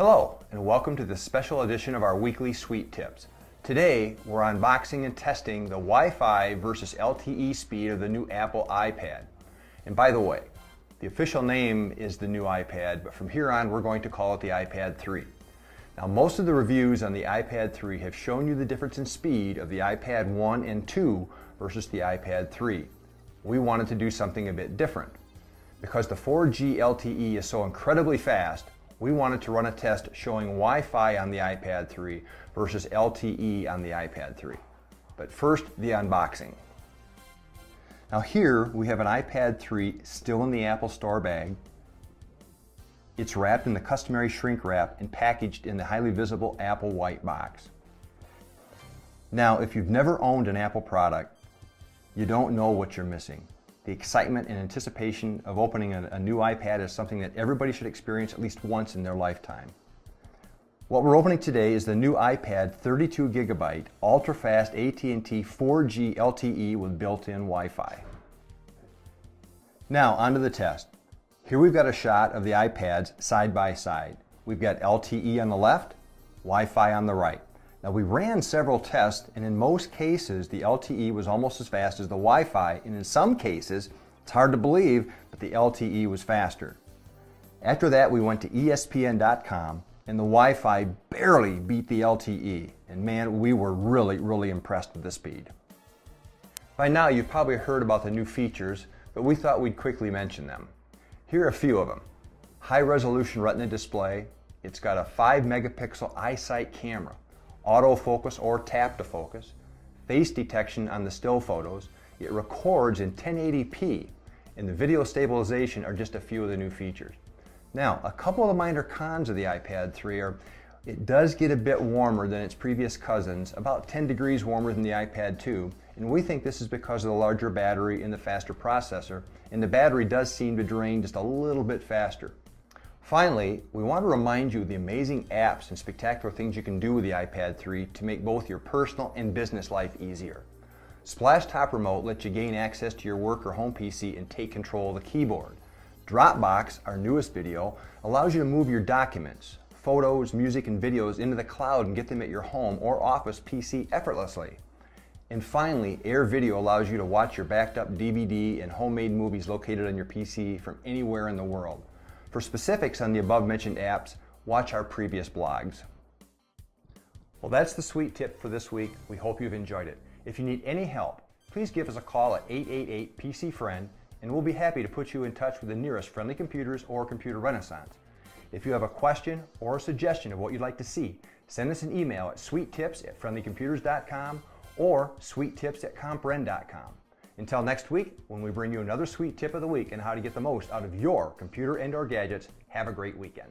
Hello, and welcome to this special edition of our weekly Sweet Tips. Today, we're unboxing and testing the Wi-Fi versus LTE speed of the new Apple iPad. And by the way, the official name is the new iPad, but from here on we're going to call it the iPad 3. Now, most of the reviews on the iPad 3 have shown you the difference in speed of the iPad 1 and 2 versus the iPad 3. We wanted to do something a bit different. Because the 4G LTE is so incredibly fast, we wanted to run a test showing Wi-Fi on the iPad 3 versus LTE on the iPad 3. But first, the unboxing. Now here we have an iPad 3 still in the Apple Store bag. It's wrapped in the customary shrink wrap and packaged in the highly visible Apple white box. Now, if you've never owned an Apple product, you don't know what you're missing. The excitement and anticipation of opening a new iPad is something that everybody should experience at least once in their lifetime. What we're opening today is the new iPad 32GB ultra-fast AT&T 4G LTE with built-in Wi-Fi. Now onto the test. Here we've got a shot of the iPads side by side. We've got LTE on the left, Wi-Fi on the right. Now, we ran several tests, and in most cases the LTE was almost as fast as the Wi-Fi, and in some cases, it's hard to believe, but the LTE was faster. After that, we went to ESPN.com, and the Wi-Fi barely beat the LTE, and man, we were really impressed with the speed. By now, you've probably heard about the new features, but we thought we'd quickly mention them. Here are a few of them. High-resolution Retina Display. It's got a 5-megapixel iSight camera. Autofocus or tap to focus, face detection on the still photos, it records in 1080p, and the video stabilization are just a few of the new features. Now, a couple of the minor cons of the iPad 3 are it does get a bit warmer than its previous cousins, about 10 degrees warmer than the iPad 2, and we think this is because of the larger battery and the faster processor, and the battery does seem to drain just a little bit faster. Finally, we want to remind you of the amazing apps and spectacular things you can do with the iPad 3 to make both your personal and business life easier. Splash Top Remote lets you gain access to your work or home PC and take control of the keyboard. Dropbox, our newest video, allows you to move your documents, photos, music, and videos into the cloud and get them at your home or office PC effortlessly. And finally, Air Video allows you to watch your backed up DVD and homemade movies located on your PC from anywhere in the world. For specifics on the above mentioned apps, watch our previous blogs. Well, that's the Sweet Tip for this week. We hope you've enjoyed it. If you need any help, please give us a call at 888-PC-FRIEND, and we'll be happy to put you in touch with the nearest Friendly Computers or Computer Renaissance. If you have a question or a suggestion of what you'd like to see, send us an email at sweettips@friendlycomputers.com or sweettips@compren.com. Until next week, when we bring you another Sweet Tip of the Week on how to get the most out of your computer and/or gadgets, have a great weekend.